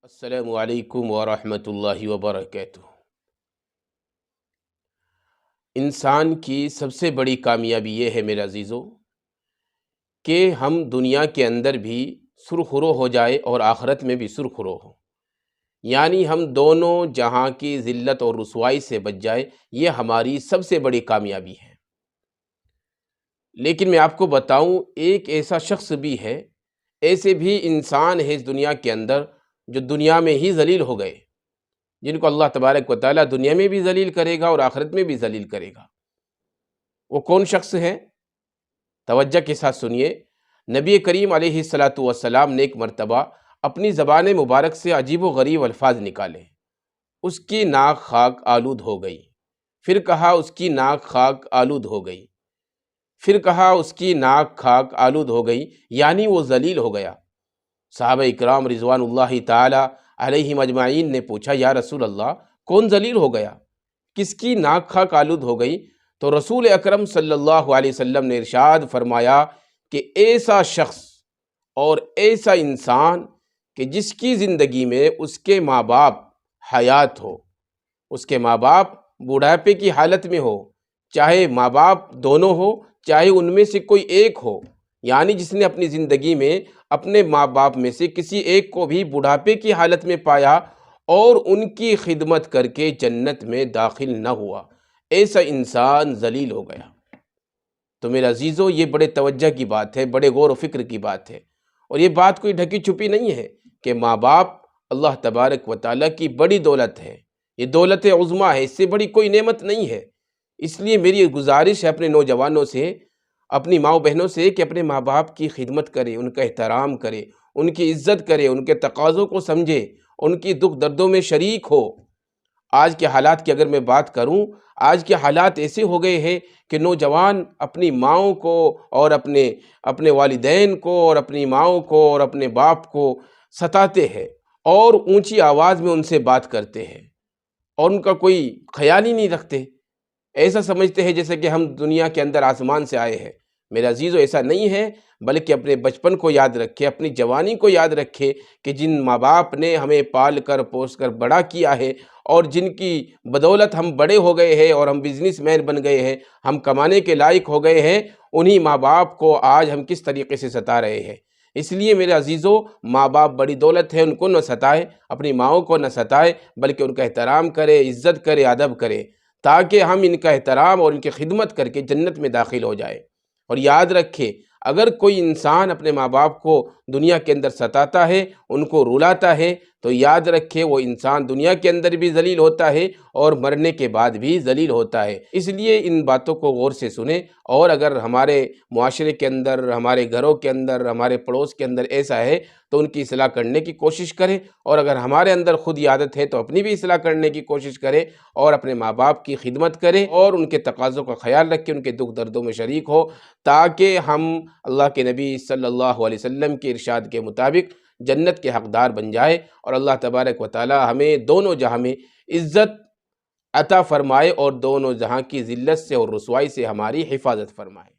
السلام علیکم ورحمۃ اللہ وبرکاتہ۔ انسان کی سب سے بڑی کامیابی یہ ہے میرے عزیزو کہ ہم دنیا کے اندر بھی سرخرو ہو جائے اور آخرت میں بھی سرخرو ہو، یعنی ہم دونوں جہاں کی ذلت اور رسوائی سے بچ جائے، یہ ہماری سب سے بڑی کامیابی ہے۔ لیکن میں آپ کو بتاؤں، ایک ایسا شخص بھی ہے، ایسے بھی انسان ہے اس دنیا کے اندر جو دنیا میں ہی ذلیل ہو گئے، جن کو اللہ تبارک و تعالیٰ دنیا میں بھی ذلیل کرے گا اور آخرت میں بھی ذلیل کرے گا۔ وہ کون شخص ہے؟ توجہ کے ساتھ سنیے۔ نبی کریم علیہ السلام نے ایک مرتبہ اپنی زبان مبارک سے عجیب و غریب الفاظ نکالے۔ اس کی ناک خاک آلود ہو گئی، پھر کہا اس کی ناک خاک آلود ہو گئی، پھر کہا اس کی ناک خاک آلود ہو گئی، یعنی وہ ذلیل ہو گیا۔ صحابہ اکرام رضوان اللہ تعالی علیہم اجمعین نے پوچھا، یا رسول اللہ، کون ذلیل ہو گیا؟ کس کی ناک خاک آلود ہو گئی؟ تو رسول اکرم صلی اللہ علیہ وسلم نے ارشاد فرمایا کہ ایسا شخص اور ایسا انسان کہ جس کی زندگی میں اس کے ماں باپ حیات ہو، اس کے ماں باپ بوڑھاپے کی حالت میں ہو، چاہے ماں باپ دونوں ہو، چاہے ان میں سے کوئی ایک ہو، یعنی جس نے اپنی زندگی میں اپنے ماں باپ میں سے کسی ایک کو بھی بڑھاپے کی حالت میں پایا اور ان کی خدمت کر کے جنت میں داخل نہ ہوا، ایسا انسان ذلیل ہو گیا۔ تو میرے عزیزو، یہ بڑے توجہ کی بات ہے، بڑے غور و فکر کی بات ہے، اور یہ بات کوئی ڈھکی چھپی نہیں ہے کہ ماں باپ اللہ تبارک و تعالیٰ کی بڑی دولت ہے، یہ دولت عظمیٰ ہے، اس سے بڑی کوئی نعمت نہیں ہے۔ اس لیے میری گزارش ہے اپنے نوجوانوں سے، اپنی ماؤں بہنوں سے، کہ اپنے ماں باپ کی خدمت کرے، ان کا احترام کرے، ان کی عزت کرے، ان کے تقاضوں کو سمجھے، ان کی دکھ دردوں میں شریک ہو۔ آج کے حالات کی اگر میں بات کروں، آج کے حالات ایسے ہو گئے ہیں کہ نوجوان اپنی ماؤں کو اور اپنے والدین کو اور اپنی ماؤں کو اور اپنے باپ کو ستاتے ہیں اور اونچی آواز میں ان سے بات کرتے ہیں اور ان کا کوئی خیال ہی نہیں رکھتے، ایسا سمجھتے ہیں جیسے کہ ہم دنیا کے اندر آسمان سے آئے ہیں۔ میرے عزیزو، ایسا نہیں ہے، بلکہ اپنے بچپن کو یاد رکھے، اپنی جوانی کو یاد رکھے کہ جن ماں باپ نے ہمیں پال کر پوس کر بڑا کیا ہے اور جن کی بدولت ہم بڑے ہو گئے ہیں اور ہم بزنس مین بن گئے ہیں، ہم کمانے کے لائق ہو گئے ہیں، انہی ماں باپ کو آج ہم کس طریقے سے ستا رہے ہیں۔ اس لیے میرے عزیزو، ماں باپ بڑی دولت ہے، ان کو نہ ستائے، اپنی ماؤں کو نہ ستائے، بلکہ ان کا احترام کرے، عزت کرے، ادب کرے، تاکہ ہم ان کا احترام اور ان کی خدمت کر کے جنت میں داخل ہو جائے۔ اور یاد رکھے، اگر کوئی انسان اپنے ماں باپ کو دنیا کے اندر ستاتا ہے، ان کو رلاتا ہے، تو یاد رکھے وہ انسان دنیا کے اندر بھی ذلیل ہوتا ہے اور مرنے کے بعد بھی ذلیل ہوتا ہے۔ اس لیے ان باتوں کو غور سے سنیں، اور اگر ہمارے معاشرے کے اندر، ہمارے گھروں کے اندر، ہمارے پڑوس کے اندر ایسا ہے تو ان کی اصلاح کرنے کی کوشش کریں، اور اگر ہمارے اندر خود یہ عادت ہے تو اپنی بھی اصلاح کرنے کی کوشش کریں اور اپنے ماں باپ کی خدمت کریں اور ان کے تقاضوں کا خیال رکھیں، ان کے دکھ دردوں میں شریک ہو، تاکہ ہم اللہ کے نبی صلی اللہ علیہ وسلم کے ارشاد کے مطابق جنت کے حقدار بن جائے، اور اللہ تبارک و تعالی ہمیں دونوں جہاں میں عزت عطا فرمائے اور دونوں جہاں کی ذلت سے اور رسوائی سے ہماری حفاظت فرمائے۔